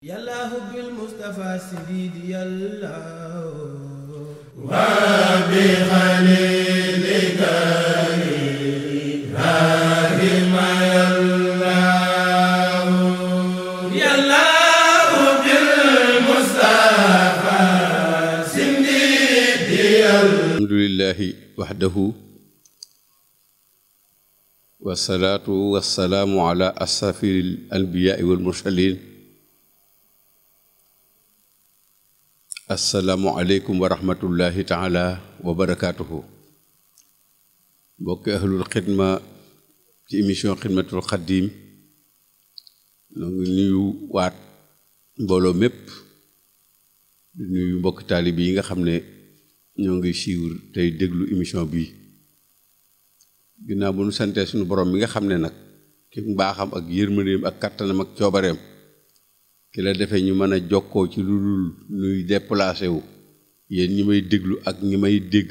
yàllaahu bil Mustafa sididi yàllaahu wa bi xalilika Ibrahima yàllaahu yàllaahu bil Mustafa sididi yàllaahu alhamdulillahi wahdahu wasalaatu wasalaamu ala asrafil anbiyaai wal mursalin assalaamu aleykum wa rahmatullahi taala wa barakaatuhu mbokki ahlul xidma ci émission xidmatul xaddim ñoo ngi nuyu waat mbooloo mépp di nuyu mbokki taalib yi nga xam ne ñoo ngi siiwur tey déglu émission bii ginnaaw bu nu santee suñu borom mi nga xam ne nag ci mbaaxam ak yërmandeem ak kattanam ak coobareem ki la defee ñu mën a jokkoo ci lu dul nuy déplacé wu yéen ñi may déglu ak ñi may dégg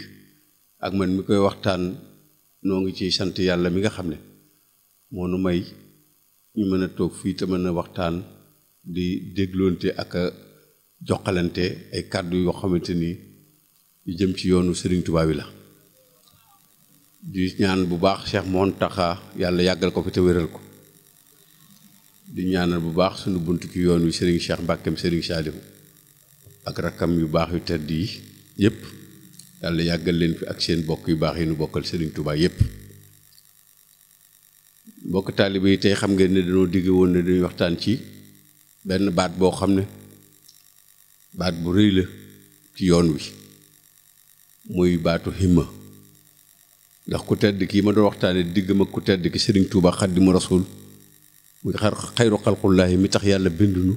ak man mi koy waxtaan noo ngi ciy sant yàlla mi nga xam ne moo nu may ñu mën a toog fii te mën a waxtaan di dégloonte ak a joxalante ay kàddu yoo xamante ni yu jëm ci yoonu Sëriñ Tuubaa wi la di ñaan bu baax Cheikh Mountakha yàlla yàggal ko fi te wéral ko di ñaanal bu baax sunu bunt ci yoon wi Serigne Cheikh Mbàkkeem Serigne Saalihu ak rakkam yu baax yu tedd yi yépp yàlla yàggal leen fi ak seen bokk yu baax yi nu bokkal Serigne Touba yépp mbokk taalibe yi tey xam ngeen ne dañoo digge woon ne dañuy waxtaan ci benn baat boo xam ne baat bu rëy la ci yoon wi muy baatu himma ndax ku tedd kii ma doon waxtaane digg ma ku tedd ki Serigne Touba Xaadimu Rasuul muy xayru xalqullaahi mi tax yàlla bindunu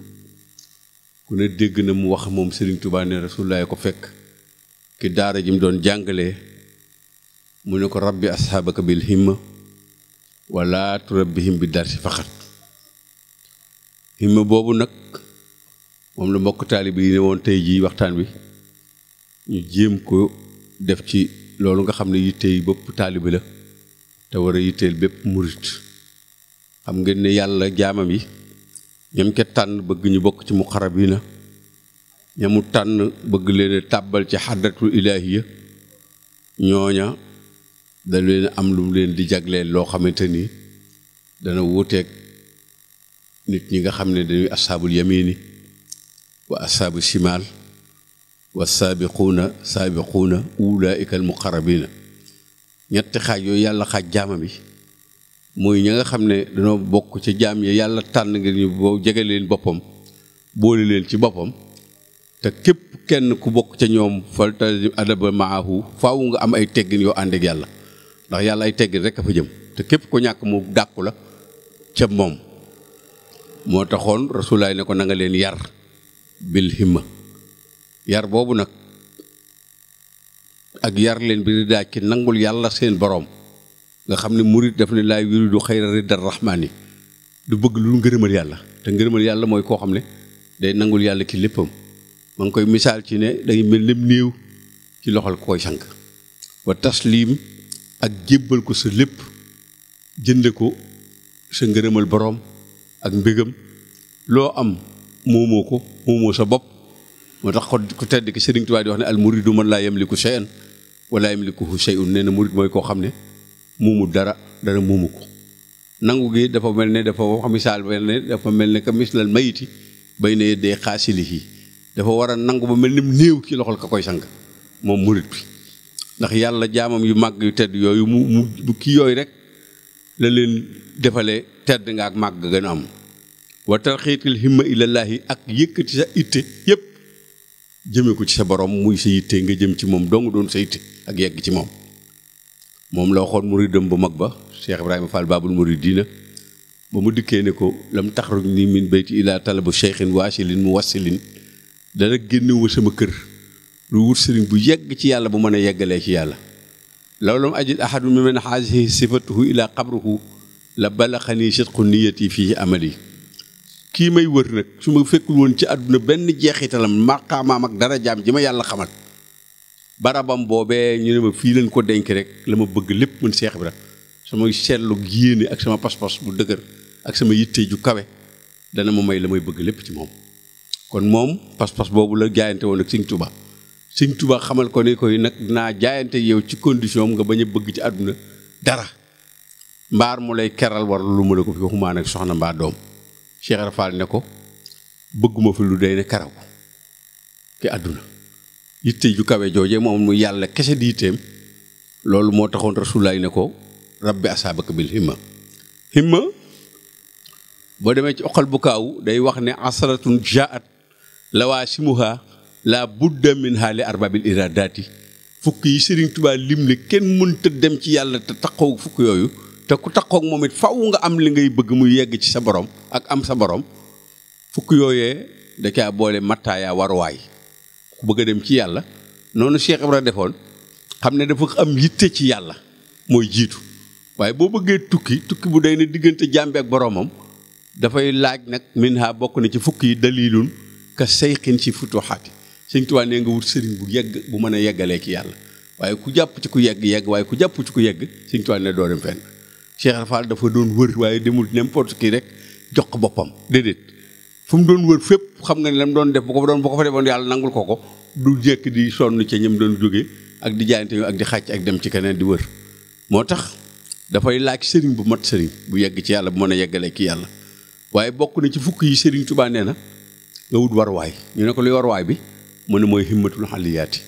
ku ne dégg na mu wax moom Serigne Touba ne Rasulullaahi ko fekk ki daara ji mu doon jàngalee mu ne ko rabbi asxaabaka bil himma wala turabbihim bi darsi faxat himma boobu nag moom la mbokk taalibe yi ne woon tey jii waxtaan bi ñu jéem ko def ci loolu nga xam ne yittey bopp taalibe la te war a yitteel bépp murit xam ngeen ne yàlla jaamam yi ñam ca tànn bëgg ñu bokk ci muqarrabiina ñamu tànn bëgg leen tàbbal ci xadratul ilaahiya ñooña da leen am lu mu leen di jagleel loo xamante ni dana wuuteeg nit ñi nga xam ne dañuy ashaabul yamini wa ashaabu shimaal wa saabiquuna saabiquuna ulaa'ika al muqarrabiina ñetti xaaj yooyu yàlla xaaj jaamam yi mooy ñi nga xam ne dañoo bokk ci jaam yi yàlla tànn ngir ñu boo jege leen boppam boole leen ci boppam te képp kenn ku bokk ca ñoom falta adaba maahu faaw nga am ay teggin yoo ànd ak yàlla ndax yàlla ay teggin rek a fa jëm te képp ko ñàkk mu dàqu la ca moom moo taxoon rasulaay ne ko na nga leen yar bil himma yar boobu nag ak yar leen bi di daaj ci nangul yàlla seen boroom nga xam ne murit daf ne laay yuridu xayra ridar rahmaani du bëgg lu ngërëmal yàlla te ngërëmal yàlla mooy koo xam ne day nangul yàlla ci léppam ma ngi koy misaal ci ne day mel ne néew ci loxol ko koy sank wa taslim ak jébbal ko sa lépp jënde ko sa ngërëmal boroom ak mbégam loo am moomoo ko moomoo sa bopp moo tax ku tedd ki Sëriñ Tuubaa di wax ne al muridu man laa yamliku shay'an wala yamlikuhu shay'un nee na murid mooy koo xam ne moomu dara moomu ko nangu gi dafa mel ne dafa wax misaal dafa mel ne que mislal mayiti bay ne dee xaasilihi dafa war a nangu ba mel ni néew ci loxol ka koy sang moom murid bi ndax yàlla jaamam yu màgg yu tedd yooyu mu kii yooyu rek la leen defalee tedd nga ak màgg gën a am wa tarxiitil himma ilallaahi ak yëkkati sa itte yépp jëme ko ci sa borom muy sa yitte nga jëm ci moom dong doon sa yitte ak yegg ci moom moom la waxoon muridam bu mag ba Cheikh Ibrahima Fall Babul Muridina ba mu dikkee ne ko lam taxruj ni min bayti ilaa talabu cheikhin waasilin mu wassilin dana génnewu sama kër lu wut sëriñ bu yegg ci yàlla bu mën a yeggalee ci yàlla law lam ajid ahadun mi man haasihi sifatuhu ilaa qabruhu la balaxani sidqu niyati fii amali kii may wër nag su ma fekkul woon ci àdduna benn jeexitalam maqaamaam ak dara jaam ji ma yàlla xamal barabam boobee ñu ne ma fii leen ko denc rek la ma bëgg lépp mën Seex Ibra sama seetlu yéene ak sama pas-pas bu dëgër ak sama yitte ju kawe dana ma may la may bëgg lépp ci moom kon moom pas-pas boobu la jaayante woon ak Sëñ Tuubaa Sëñ Tuubaa xamal ko ne koy nag naa jaayante yow ci condition nga bañ a bëgg ci àdduna dara mbaar mu lay keral war lu ma la ko fi waxumaa nag soxna mbaa doom Cheikh Ibra Fall ne ko bëgguma fi lu day ne karaw ki àdduna yitte ju kawe jooje moom mu yàlla kese di yitteem loolu moo taxoon Rasulullaay ne ko rabbi asaabaka bil himma boo demee ci oqal bu kaaw day wax ne asaratun jaat lawaasimuha la budda minha li arbabil iradati fukk yi Sëriñ Tuubaa lim ne kenn mënta dem ci yàlla te taxaw fukk yooyu te ku taxaw moom it faw nga am li ngay bëgg muy yegg ci sa borom ak am sa borom fukk yooyee da caa boole mattaaya waruwaay ku bëgg a dem ci yàlla noonu Cheikh Ibra defoon xam ne dafa am yitte ci yàlla mooy jiitu waaye boo bëggee tukki bu day ne diggante jàmbi ak boromam dafay laaj nag minha bokk na ci fukk yi dalilun ka seyxin ci futuxaati Sëñ Tuubaa nee nga wut sëriñ bu yegg bu mën a yeggalee ki yàlla waaye ku jàpp ci ku yegg waaye ku jàpp ci ku yegg Sëñ Tuubaa ne doo dem fenn Cheikh Ibra Fall dafa doon wër waaye demul n'importe qui rek jox ko boppam déedéet fu mu doon wër fépp xam nga ne lam doon def bu ko fa defoon yàlla nangul ko du jekk di sonn ca ñëm doon jóge ak di jaayante ak di xàcc ak dem ci keneen di wër moo tax dafay laaj sëriñ bu mat sëriñ bu yegg ci yàlla bu mën a yeggalee ki yàlla waaye bokk na ci fukk yi Sëriñ Tuubaa nee na nga wut warwaay ñu ne ko luy warwaay bi mu ne mooy himmatul aliyaati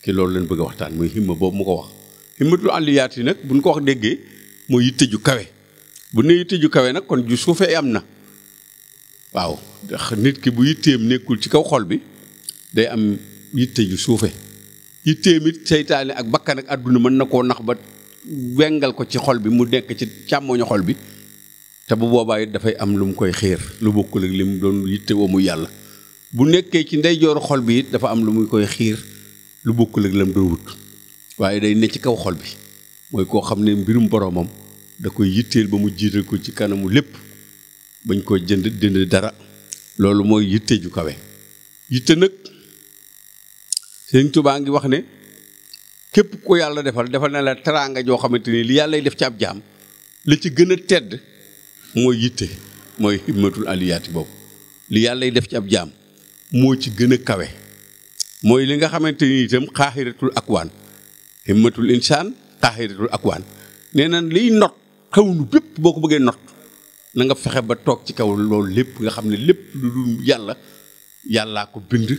ki loolu leen bëgg a waxtaan mooy himma boobu mu ko wax himmatul aliyaati nag buñ ko wax déggee mooy yitte ju kawe bu ne yitte ju kawe nag kon ju suufee am na waaw ndax nit ki bu yitteem nekkul ci kaw xol bi day am yitte ju suufe yitteem it seytaane ak bakkan ak àdduna mën na koo nax ba wengal ko ci xol bi mu nekk ci càmmooñu xol bi te bu boobaa it dafay am lu mu koy xiir lu bokkul ak li mu doon yitte woo mu yàlla bu nekkee ci ndeyjooru xol bi it dafa am lu muy koy xiir lu bokkul ak la mu doon wut waaye day ne ci kaw xol bi mooy koo xam ne mbirum boromam da koy yitteel ba mu jiital ko ci kanamu lépp bañ koo jënd dara loolu mooy yitte ju kawe yitte nag Sëriñ Tuubaa ngi wax ne képp ko yàlla defal na la teraanga joo xamante ni li yàllay def ci ab jaam la ci gën a tedd mooy yitte mooy himmatul aliyaati boobu li yàllay def ci ab jaam moo ci gën a kawe mooy li nga xamante ni itam xaaxiratul akwaan himmatul insaan xaaxiratul akwaan nee na liy not xawnu bépp boo ko bëggee not na nga fexe ba toog ci kaw loolu lépp nga xam ne lépp lu dul yàllaa ko bind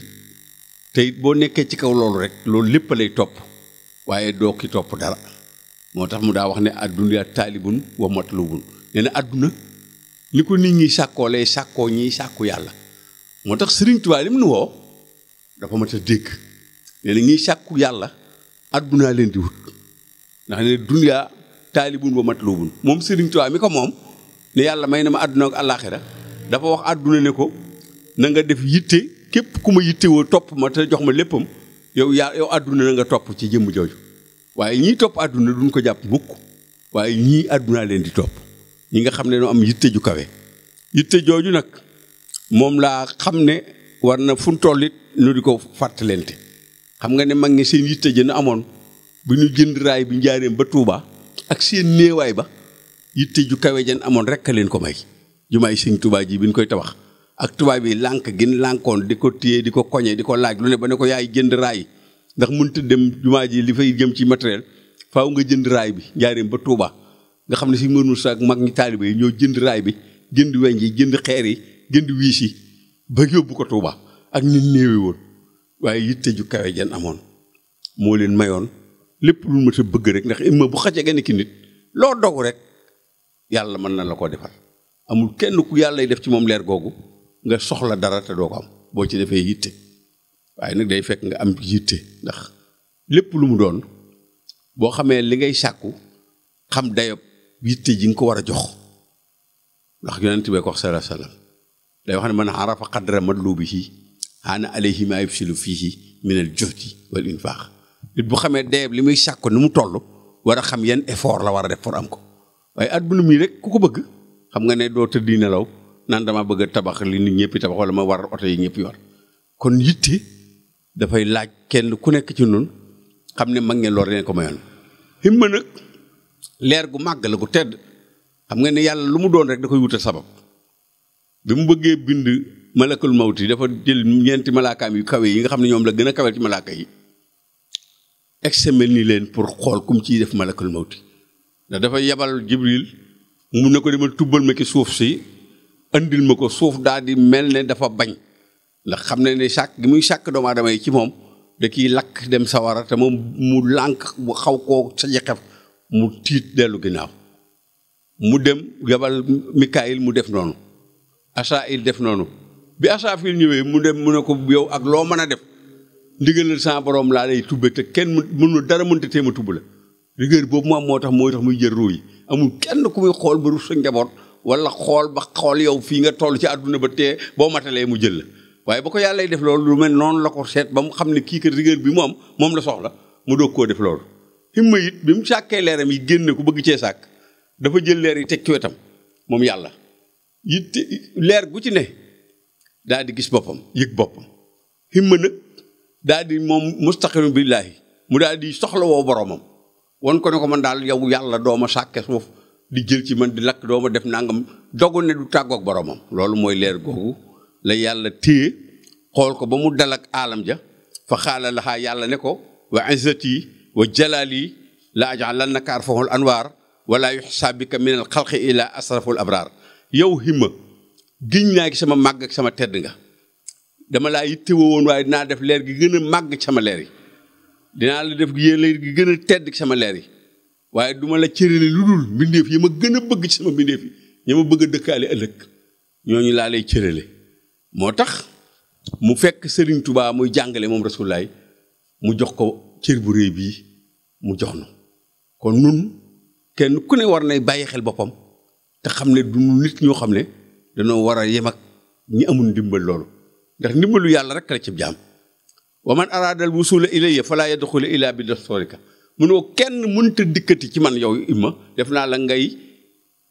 te it boo nekkee ci kaw loolu rek loolu lépp lay topp waaye doo ki topp dara moo tax mu daa wax ne adduna taalibun wa matlubun nee na adduna ni ko nit ñi sàkkoo lay sàkkoo ñiy sàkku yàlla moo tax Sëriñ Tuubaa li mu nu woo dafa mat a dégg nee na ñiy sàkku yàlla addunaa leen di wut ndax ne dunya taalibun wa matlubun moom Sëriñ Tuubaa mi ko moom ne yàlla may na ma àdduna ak àllaaxira dafa wax àdduna ne ko na nga def yitte képp ku ma yitte woo topp ma te jox ma léppam yow àdduna na nga topp ci jëmm jooju waaye ñii topp àdduna duñ ko jàpp mukk waaye ñii àddunaa leen di topp ñi nga xam ne noo am yitte ju kawe yitte jooju nag moom laa xam ne war na fu mu toll it ñu di ko fàttalente xam nga ne mag ñi seen yitte jën amoon bu ñu jënd raay bi njaareem ba Tuuba ak seen néewaay ba yitte ju kawe jan amoon rek a leen ko may jumaay Sëñ Tuubaa ji bi ñu koy tabax ak tubaab yi lànk gin lànkoon di ko téye di ko koñe di ko laaj lu ne ba ne ko yaay jënd raay ndax mënta dem jumaa ji li fay jëm ci matériel faaw nga jënd raay bi njaareem ba Tuuba nga xam ne si mënul sa ak mag ñi taalibe yi ñoo jënd raay bi jënd weñ yi jënd xeer yi jënd wiis yi ba yóbbu ko Tuuba ak nit néewe woon waaye yitte ju kawe jan amoon moo leen mayoon lépp lu ma ta bëgg rek ndax imma bu xacee gane ki nit loo dogu rek yàlla mën na la ko defal amul kenn ku yàlla def ci moom leer googu nga soxla dara te doo ko am boo ci defee yitte waaye nag day fekk nga am yitte ndax lépp lu mu doon boo xamee li ngay sàkku xam dayob yitte ji nga ko war a jox ndax yonent bee ko wax sallallahu alayhi wasallam day wax ne man arafa qadra madlubihi hana alayhi ma yufsilu fihi min al juhdi wal infaq nit bu xamee dayob li muy sàkku ni mu toll war a xam yan effort la war a def pour am ko waaye adduna mi rek ku ko bëgg xam nga ne doo tëddi nelaw naan dama bëgg a tabax li nit ñëpp tabax wala ma war oto yi ñëpp yor kon yitte dafay laaj kenn ku nekk ci noonu xam ne mag ngeen loolu leen ko mayoon himma nag leer gu màgg la gu tedd xam nga ne yàlla lu mu doon rek da koy wutal sabab bi mu bëggee bind malakul mawti dafa jël ñeenti malaakaam yu kawe yi nga xam ne ñoom la gën a kawe ci malaaka yi examiner leen pour xool kum ciy def malakul mawti ndax dafa yebal Jibril mu ne ko demal tubbal ma ki suuf si andil ma ko suuf daal di mel ne dafa bañ ndax xam ne sàkk gi muy sàkk doomu aadama yi ci moom da kiy lakk dem sawara te moom mu lànk bu xaw koo sa jeqef mu tiit dellu ginnaaw mu dem yebal Mikaayil mu def noonu Asaayil def noonu bi Asaafil ñëwee mu dem mu ne ko yow ak loo mën a def ndigalal sa borom laa lay tubbe te kenn mënu dara mënta téem a tubb la rigueur boobu mu am mooy tax muy jël ruu yi amul kenn ku muy xool ba rus sa njaboot wala xool ba xool yow fii nga toll ci àdduna ba tee boo matalee mu jël la waaye ba ko yàlla def loolu lu mel noonu la ko seet ba mu xam ne kii kat rigueur bi mu am moom la soxla mu doog koo def loolu himma it bi mu sàkkee leeram yi génne ko bëgg cee sàkk dafa jël leer yi teg ci wetam moom yàlla it leer gu ci ne daal di gis boppam yëg boppam himma nag daal di moom mustaqilun billaahi mu daal di soxla woo boromam won ko ne ko man daal yow yàlla dooma sàkke suuf di jël ci man di lakk dooma def nangam dogu ne du tàggoog boromam loolu mooy leer googu la yàlla téye xool ko ba mu dal ak aalam ja fa xaala laxaa yàlla ne ko wa izzati wa jalaali la ajalanaka arfahul anwaar wala yuxsa bika min al xalqi ila asraful abraar yow himma giñ naa gi sama màgg ak sama tedd nga dama laa yitte woon waaye dinaa def leer gi gën a màgg ci sama leer yi dinaa la def leer gi gën a tedd ci sama leer yi waaye duma la cërale lu dul mbindeef yi ma gën a bëgg ci sama mbindeef yi ñi ma bëgg a dëkkaale ëllëg ñooñu laa lay cërale moo tax mu fekk Serigne Touba muy jàngale moom Rasulullaay mu jox ko cër bu réy bii mu jox nu kon nun kenn ku ne war nay bàyyi xel boppam te xam ne du nit ñoo xam ne dañoo war a yem ak ñi amul ndimbal loolu ndax ndimbalu yàlla rek la ci jaam wa man araadal wusula ilayya fala yadxulu illa bi dastorika munoo kenn mënta dikkati ci man yow imma def naa la ngay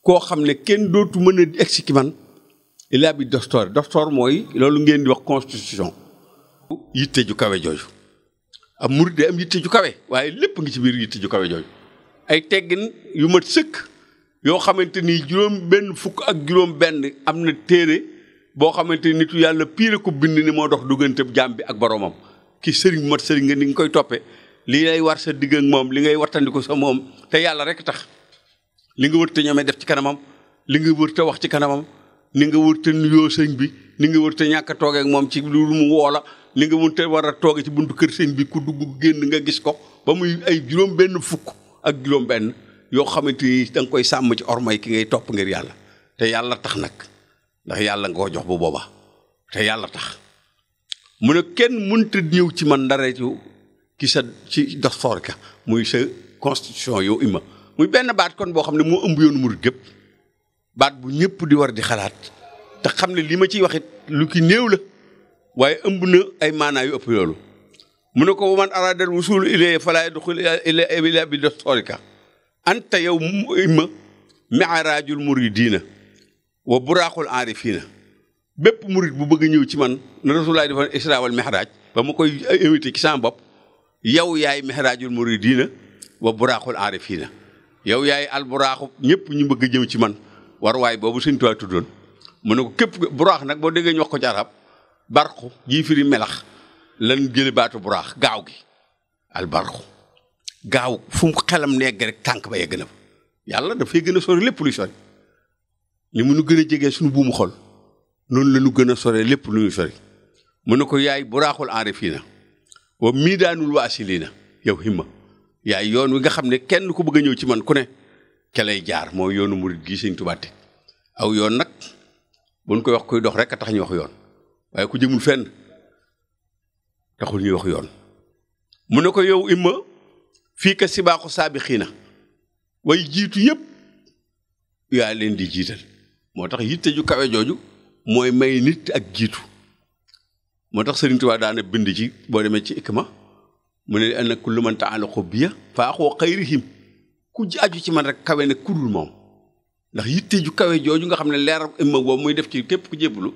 koo xam ne kenn dootu mën a egsi ci man illa bi dastor mooy loolu ngeen di wax constitution yitte ju kawe jooju am murid de am yitte ju kawe waaye lépp ngi ci biir yitte ju kawe jooju ay teggin yu mat sëkk yoo xamante ni juróom benn fukk ak juróom benn am na téere boo xamante ni nitu yàlla piire ko bind ni moo dox duggante jaam bi ak boromam ki sëriñ mat sëriñ nga ni nga koy toppee li lay war sa digg ak moom li ngay wartandiku sa moom te yàlla rek tax li nga wër te ñoomee def ci kanamam li nga wër te wax ci kanamam ni nga wër te nuyoo sëñ bi ni nga wër te ñàkk a toogee ak moom ci lu mu woola li nga wër te war a tooge ci buntu kër sëñ bi ku dugg génn nga gis ko ba muy ay juróom benn fukk ak juróom benn yoo xamante ni da nga koy sàmm ci ormay ki ngay topp ngir yàlla te yàlla tax nag ndax yàlla nga ko jox bu boobaa te yàlla tax mu ne kenn mënta ñëw ci man dara ci sa ci dastor ka muy sa constitution yow imma muy benn baat kon boo xam ne moo ëmb yoonu murid gépp baat bu ñëpp di war di xalaat te xam ne li ma ciy waxit lu ki néew la waaye ëmb na ay maanaa yu ëpp loolu mu ne ko man aradal wusul ilayya fala yadxul illa bi dastorika anta yow imma mi'rajul muridina wa buraaxul aarifiina bépp murid bu bëgg a ñëw ci man na Rasulullaay defoon isra wal mi'raaj ba ma koy invité ci sama bopp yow yaay mi'raajul muridiina wa buraaxul aarifiina yow yaay alburaaxu ñëpp ñu bëgg a jëm ci man war waay boobu Sëñ Tuubaa tuddoon mu ne ko képp buraax nag boo déggee ñu wax ko ci arab barxu jii firi melax lan jële baatu buraax gaaw gi al barxu gaaw fu mu xelam negg rek tànk ba yegg na fa yàlla dafay gën a sori lépp luy sori ni mu nu gën a jegee suñu buumu xol noonu la ñu gën a sore lépp lu ñu sori mu ne ko yaay buraaxul aarifiina wa miidaanul waasiliina yow himma yaay yoon wi nga xam ne kenn ku bëgg a ñëw ci man ku ne ca lay jaar mooy yoonu murid gi Sëñ Tuubaa teg aw yoon nag buñ koy wax kuy dox rek a tax ñu wax yoon waaye ku jëmul fenn taxul ñuy wax yoon mu ne ko yow imma fii ka sibaaxu saabixiina way jiitu yëpp yaa leen di jiital moo tax yitte ju kawe jooju mooy may nit ak jiitu moo tax Sëriñ Tuubaa daana bind ci boo demee ci ikma mu ne ana kullu man ta'allaqu biya fa axoo xayrihim ku aju ci man rek kawe ne kudul moom ndax yitte ju kawe jooju nga xam ne leer imma boobu muy def ci képp ku jébbalu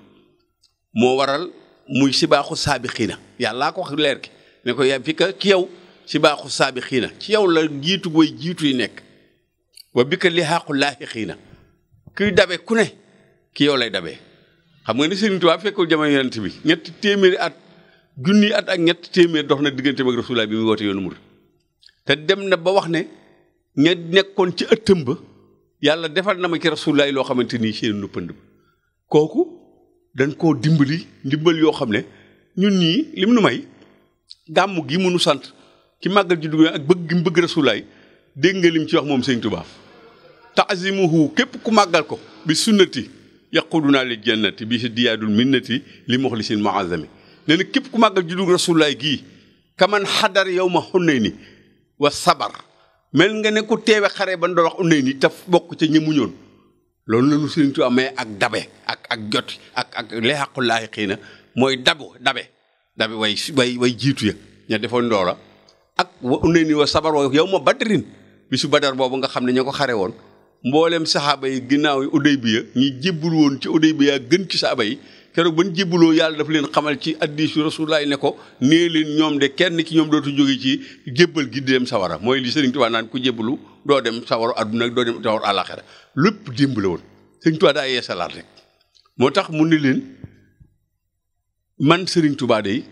moo waral muy sibaaxu saabixiina yàllaa ko wax leer ki ne ko yaa fi ka ci yow sibaaxu saabixiina ci yow la jiitu booy jiitu yi nekk wa bi ka li xaaqu laaxixiina kuy dabe ku ne ki yow lay dabee xam nga ni Sëriñ Tuubaa fekkul jamono yonent bi ñetti téeméeri at junni at ak ñetti téeméer dox na diggante ak Rasulullah bi muy woote yoonu murid te dem na ba wax ne ña nekkoon ci ëttam ba yàlla defal na ma ci Rasulullah loo xamante nii seen nuppand ba kooku dañ koo dimbali ndimbal yoo xam ne ñun ñii lim nu may gàmmu gi mënu sant ci màggal ji dugg ak bëgg gi mu bëgg Rasulullah dégg nga lim ci wax moom Sëriñ Tuubaa taazimuhu képp ku màggal ko bi sunnati yaquduna lil jannati bi si diyaadul minnati li muxlisin muazami nee na képp ku màggal juddu Rasulullah gii kaman xadar yow ma Hunayni wa sabar mel nga ne ku teewe xare ba doon wax Hunayni te bokk ca ñemuñoon loolu la ñu Sëriñ Tuubaa may ak dabe ak jot ak leexaqullaahi xëy na mooy dabe way jiitu ya ña defoon ndoola ak wa Hunayni wa sabar wa yow ma badrin bi su badar boobu nga xam ne ña ko xare woon mboolem saxaaba yi ginnaaw yi Udaybiya ñi jébbul woon ci Udaybiya gën ci saxaaba yi keroog ban jébbuloo yàlla dafa leen xamal ci hadiisu Rasulullah ne ko nee leen ñoom de kenn ci ñoom dootu jóge ci jébbal gi di dem sawara mooy li Sëriñ Tuubaa naan ku jébbulu doo dem sawara adduna doo dem sawara àllaaxira lépp démb la woon Sëriñ Tuubaa daa yeesalaat rek moo tax mu ne leen man Sëriñ Tuubaa de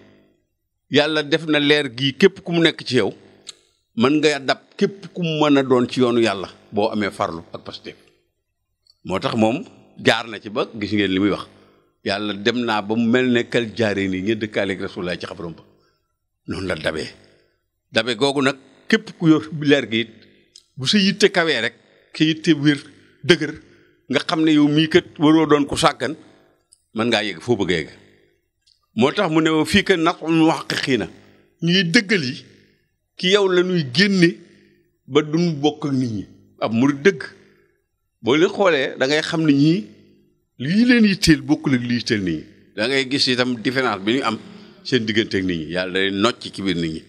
yàlla def na leer gii képp ku mu nekk ci yow mën nga dab képp ku mu mën a doon ci yoonu yàlla boo amee farlu ak Pastef moo tax moom jaar na ci ba gis ngeen li muy wax yàlla dem naa ba mu mel ne kal jaaree nii ña dëkkaaleeg Rasulullah ci xabaram ba noonu la dabe googu nag képp ku yor leer gi it bu sa yitte kawee rek sa yitte wér dëgër nga xam ne yow mii kat waroo doon ku sàggan mën ngaa yegg foo bëgg a yegg moo tax mu ne fii que nag mu wax xii na ñuy dëggal yi ki yow la ñuy génne ba duñ bokk ak nit ñi ab murid dëgg boo leen xoolee da ngay xam ne ñii lii leen yitteel bokkul ak lii yitteel nit ñi da ngay gis itam différence bi ñu am seen diggante ak nit ñi yàlla day nocc ci biir nit ñi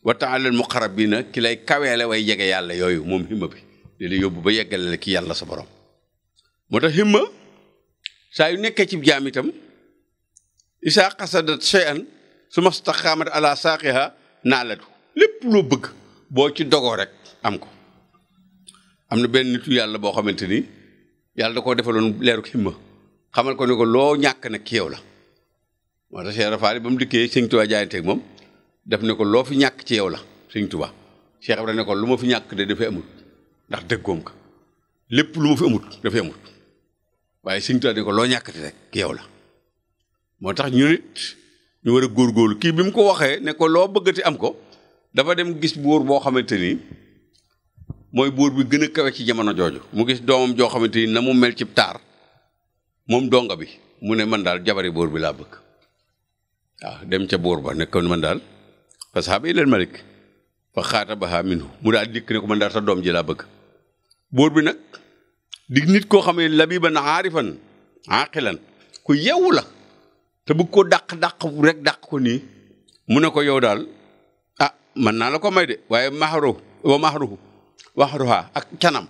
wa ta'alal muqarrabina ki lay kaweele way jege yàlla yooyu moom himma bi di la yóbbu ba yeggale la ki yàlla sa borom moo tax himma saa yu nekkee ci jaam itam isaa qasadat shay'an suma staqaamat ala saaqiha naalatu lépp loo bëgg boo ci dogoo rek am ko am na benn nitu yàlla boo xamante ni yàlla da koo defaloon leeruk himma xamal ko ne ko loo ñàkk nag ki yow la moo tax Cheikh Rafaali ba mu dikkee Sëñ Tuubaa jaayanteeg moom def ne ko loo fi ñàkk ci yow la Sëñ Tuubaa Cheikh Ibrahima ne ko lu ma fi ñàkk de dafay amut ndax dëggoom ka lépp lu ma fi amut dafay amut waaye Sëñ Tuubaa ne ko loo ñàkkati rek ki yow la moo tax ñu nit ñu war a góorgóorlu kii bi mu ko waxee ne ko loo bëggati am ko dafa dem gis buur boo xamante ni mooy buur bi gën a kawe ci jamono jooju mu gis doomam joo xamante ni na mu mel ci taar moom donga bi mu ne man daal jabari buur bi laa bëgg waaw dem ca buur ba nekkoon man daal fa saaba ilal malik fa xaatabaha minhu mu daal dikk ne ko man daal sa doom ji laa bëgg buur bi nag di nit koo xam ne labiban aarifan aqilan ku yeewu la te bëgg ko dàq ko nii mu ne ko yow daal ah man naa la ko may de waaye waxruha ak canam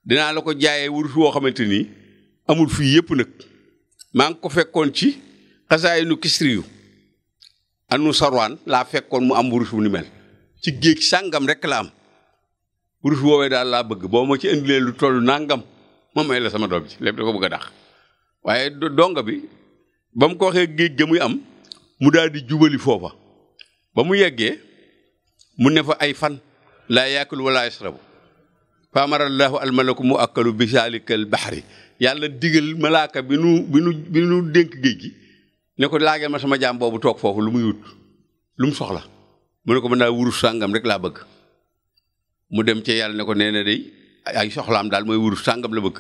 dinaa la ko jaayee wurus woo xamante ni amul fii yëpp nag maa ngi ko fekkoon ci xasaay nu kisri yu anu sarwaan laa fekkoon mu am wurus wu ni mel ci géej sàngam rek la am wurus woowee daal laa bëgg boo ma ci indilee lu toll nangam ma may la sama doom ji lépp da ko bëgg a dàq waaye donga bi ba mu ko waxee géej ga muy am mu daal di jubali foofa ba mu yeggee mu ne fa ay fan laa yaakul wala yasrabu fa amarallahu almalaku mu akkalu bi salikal baxri yàlla digal malaaka bi nu dénk géej gi ne ko laageel ma sama jaam boobu toog foofu lu muy wut lu mu soxla mu ne ko mën naa wurus sàngam rek laa bëgg mu dem ci yàlla ne ko nee na day ay soxlaam daal mooy wurus sàngam la bëgg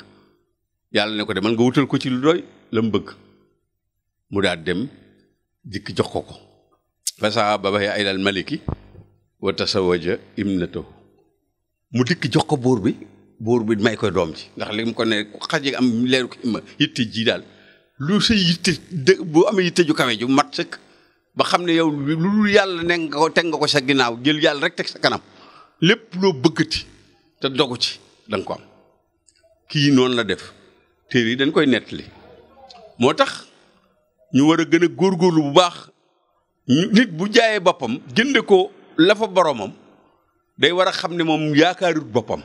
yàlla ne ko demal nga wutal ko ci lu doy la mu bëgg mu daal dem dikk jox ko fa sahaba ba ay dal maliki wa tasawaja imnatahu mu dikk jox ko buur bi may koy doom ji ndax li mu ko ne xaje am leeru ko ima yitte ji daal lu sa yitte bu amee yitte ju kawe ju mat sëkk ba xam ne yow lu yàlla ne nga ko teg nga ko sa ginnaaw jël yàlla rek teg sa kanam lépp loo bëggati te dogu ci da nga ko am kii noonu la def téere yi dañ koy nettali moo tax ñu war a gën a góorgóorlu bu baax nit bu jaayee boppam jënde ko la fa boromam day war a xam ne moom yaakaarut boppam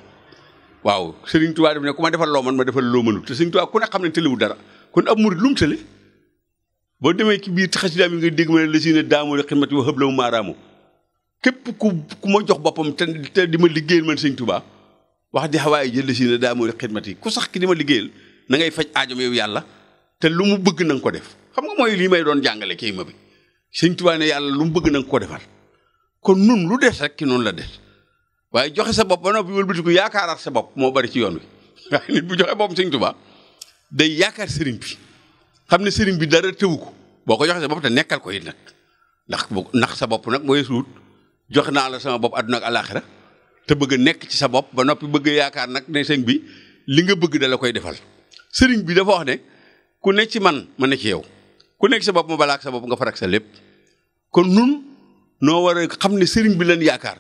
waaw Sëriñ Tuubaa def ne ku ma defal loo man ma defal loo mënut te Sëriñ Tuubaa ku ne xam ne tëliwul dara kon ab murit lu mu tële boo demee ci biir xasidaam yi nga dégg ma ne la si ne daamoo xidmati wa hëb la mu maaraamu képp ku ma jox boppam te di ma liggéeyal man sëñ Tuubaa wax di xawaay jël la si ne daamoo xidmati ku sax ki di ma liggéeyal na ngay faj aajom yow yàlla te lu mu bëgg na nga ko def xam nga mooy lii may doon jàngale kii ma bi sëñ Tuubaa ne yàlla lu mu bëgg na nga ko defal kon nun lu des rek ki noonu la des waaye joxe sa bopp ba noppi wëlbatiku yaakaaraat sa bopp moo bari ci yoon wi waaye nit bu joxe boppam sëñ Tuubaa day yaakaar sëriñ bi xam ne sëriñ bi dara tëwu ko boo ko joxe sa bopp te nekkal ko it nag ndax sa bopp nag mooy suut joxe naa la sama bopp àdduna ak alaaxira te bëgg a nekk ci sa bopp ba noppi bëgg a yaakaar nag ne sëñ bi li nga bëgg da la koy defal sëriñ bi dafa wax ne ku ne ci man ma ne ci yow ku nekk sa bopp ma balaak sa bopp nga farak sa lépp kon nun noo war a xam ne sëriñ bi leen yaakaar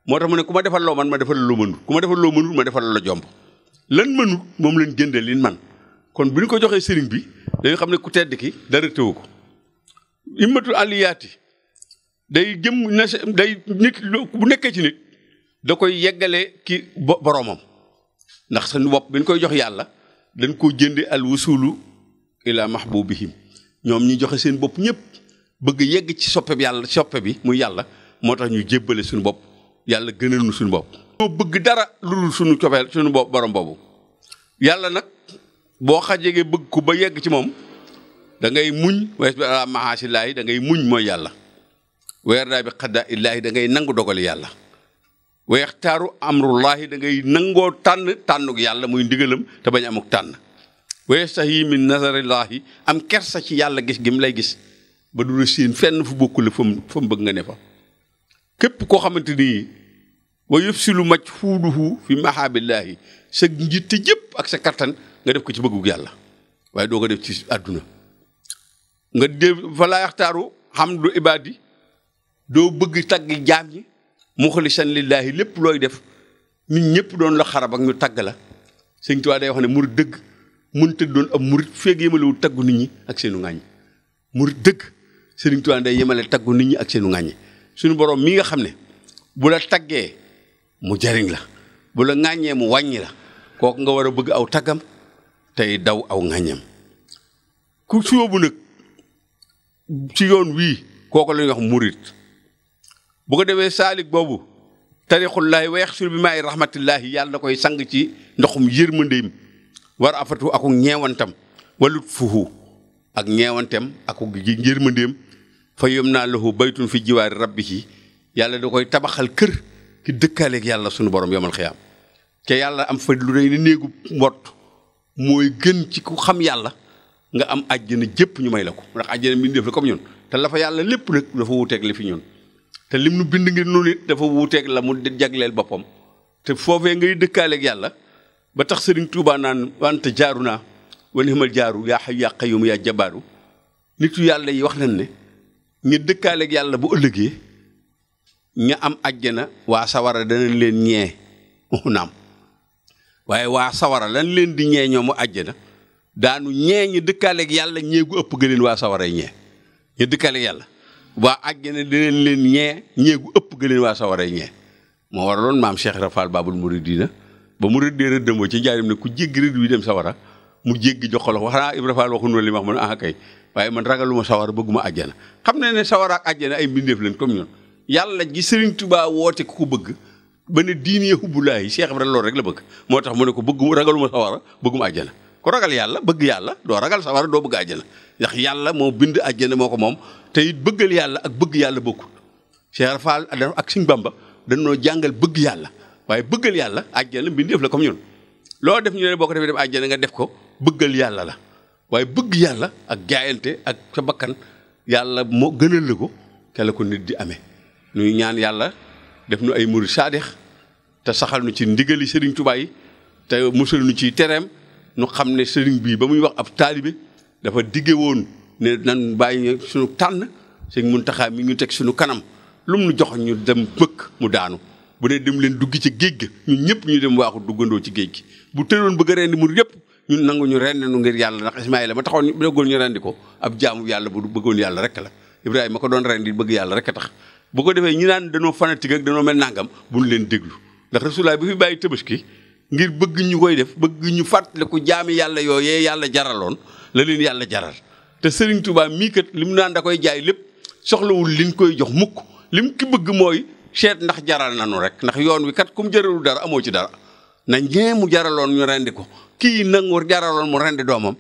moo tax mu ne ku ma defal loo man ma defal loo mënul ku ma defal loo mënul ma defal la jomb lan mënul moom lañ jëndee liñ man kon bu ñu ko joxee sëriñ bi dañu xam ne ku tedd ki dara tëwu ko immatul aliyaati day jëm na day nit bu nekkee ci nit da koy yeggale ki boromam ndax seen bopp bi ñu koy jox yàlla dañ koo jënde al wusulu ila mahbubihim ñoom ñi joxe seen bopp ñëpp bëgg yegg ci soppe bi muy yàlla moo tax ñu jébbale suñu bopp yàlla gënal nu suñu bopp moo bëgg dara lu dul suñu cofeel suñu bopp borom boobu yàlla nag boo xajegee bëgg ko ba yegg ci moom da ngay muñ wees bi ala mahasillaahi da ngay muñ mooy yàlla weer daa bi xadda illaahi da ngay nangu dogali yàlla weex taaru amrullaahi da ngay nangoo tànnuk yàlla muy ndigalam te bañ amuk tànn wees tax yi min nazarillaahi am kersa ci yàlla gis gi mu lay gis ba du la séen fenn fu bokkule fa mu bëgg nga ne fa képp koo xamante ni wa yëpp si lu maj fuuduhu fi mahabillaahi sa njitte jëpp ak sa kattan nga def ko ci bëggug yàlla waaye doo ko def ci àdduna nga def fa laa yaxtaaru hamdu ibaadi doo bëgg tagg jaam ñi muxlisan lillaahi lépp looy def nit ñëpp doon la xarab ak ñu tagg la sëñ Tuubaa day wax ne murit dëgg mënta doon ab murit feeg yemalewul taggu nit ñi ak seenu ŋàññi murit dëgg sëriñ Tuubaa day yemale taggu nit ñi ak seenu ŋàññi suñu borom mi nga xam ne bu la taggee mu jariñ la bu la ŋàññee mu wàññi la kooku nga war a bëgg aw taggam tey daw aw ŋàññam ku sóobu nag ci yoon wii kooku la ñuy wax murit bu ko defee saalik boobu tarixullaahi weex sur bi maay rahmatullaahi yàlla da koy sang ci ndoxum yërmandeem war afatu aku ñeewantam walut fuhu ak ñeewantem aku yërmandeem fa yom naa lahu baytun fi jiwaari rabbihi yàlla da koy tabaxal kër ki dëkkaaleeg yàlla sunu borom yomal xiyaam te yàlla am fa lu day ne néegu mbott mooy gën ci ku xam yàlla nga am àjjana jëpp ñu may la ko ndax àjjana bi ñu def la comme ñun te la fa yàlla lépp nag dafa wuuteeg li fi ñun te lim nu bind ngir noonu it dafa wuuteeg la mu jagleel boppam te foofee ngay dëkkaaleeg yàlla ba tax sëriñ Tuubaa naan wante jaaru naa wa ni'mal jaaru yaa hayyu yaa qayyuum yaa jabaaru nitu yàlla yi wax nañ ne ñu dëkkaaleeg yàlla bu ëllëgee ña am àjjana waa sawara danañ leen ñee naam waaye waa sawara lan leen di ñee ñoomu àjjana daanu ñee ñu dëkkaaleeg yàlla ñeegu ëpp gëleen waa sawara yi ñee ñu dëkkaaleeg yàlla waa àjjana danañ leen ñee ñeegu ëpp gëleen waa sawara yi ñee moo waraloon maam Cheikh Ibra Fall Baabul Muridiina ba mu rëddee rëddam ci njaarim ne ku jéggi rëdd wi dem sawara mu jéggi jox ko la wax naa Ibra Fall waxuñu li ma wax man ah kay waaye man ragaluma sawara bëgguma àjjana xam ne sawara ak àjjana ay mbindeef leen comme ñun yàlla ji Sëriñ Tuubaa woote ku ko bëgg ba ne diine hubbulaahi Cheikh Ibra loolu rek la bëgg moo tax mu ne ko bëggu ragaluma sawara bëgguma àjjana ku ragal yàlla bëgg yàlla doo ragal sawara doo bëgg àjjana ndax yàlla moo bind àjjana moo ko moom te it bëggal yàlla ak bëgg yàlla bokkul Cheikh Fall ak Sëriñ Bamba dañoo jàngal bëgg yàlla waaye bëggal yàlla àjjana mbindeef la comme ñun loo def ñu ne boo ko defee dem àjjana nga def ko bëggal yàlla la waaye bëgg yàlla ak jaayante ak sa bakkan yàlla moo gënal la ko ke la ko nit di amee nuy ñaan yàlla def nu ay murid saadix te saxal nu ci ndigali sëriñ Tuubaa yi te musal nu ci tereem nu xam ne sëriñ bii ba muy wax ab taalibe dafa digge woon ne nan bàyyi suñu tànn sëñ Muntaxaa mi ñu teg suñu kanam lum nu jox ñu dem bëkk mu daanu bu ne dem leen dugg ci géej ga ñun ñëpp ñu dem waaxu duggandoo ci géej gi bu tëroon bëgg a rendi murid yëpp ñun nangu ñu rendi nu ngir yàlla ndax Ismaayla ma taxoon bëggoon ñu rendi ko ab jaamu yàlla bu bëggoon yàlla rek la Ibrahima ko doon rendi bëgg yàlla rek a tax bu ko defee ñi naan danoo fanatique ak danoo mel nangam bu ñu leen déglu ndax Rasulaay bu fi bàyyi Tabaski ngir bëgg ñu koy def bëgg ñu fàttaliku jaami yàlla yooyee yàlla jaraloon la leen yàlla jaral te Serigne Touba mii kat li mu naan da koy jaay lépp soxlawul liñ koy jox mukk lim ki bëgg mooy seet ndax jaral nanu rek ndax yoon wi kat kum jaralul dara amoo ci dara na ñee mu jaraloon ñu rendi ko kii nangu jaraloon mu rendi doomam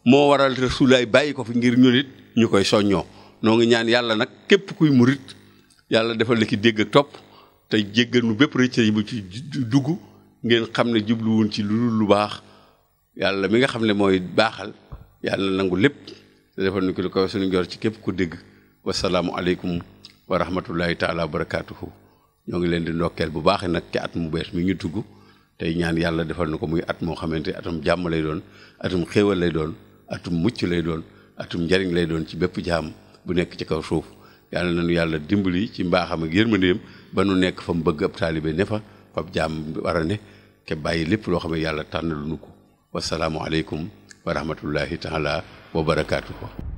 moo waral Rasulaay bàyyi ko fi ngir ñu nit ñu koy soññoo noo ngi ñaan yàlla nag képp kuy murit yàlla defal la ki dégg ak topp te jéggal nu bépp rëcc yi bu ci dugg ngeen xam ne jubluwun ci lu baax yàlla mi nga xam ne mooy baaxal yàlla nangu lépp te defal nu ko lu ko suñu njor ci képp ku dégg wasalaamu aleykum wa rahmatullahi taala wa barakaatuhu ñoo ngi leen di ndokkeel bu baax nag ci at mu bees mi ñu dugg tey ñaan yàlla defal na ko muy at moo xamante atum jàmm lay doon atum xéewal lay doon atum mucc lay doon atum njariñ lay doon ci bépp jaam bu nekk ci kaw suuf yàlla nañu yàlla dimbali ci mbaaxam ak yërmandeem ba nu nekk fa mu bëgg ab taalibe ne fa ab jaam war a ne ke bàyyi lépp loo xam ne yàlla tànnalu nu ko wasalaamu aleykum wa rahmatullahi taala wa barakaatuhu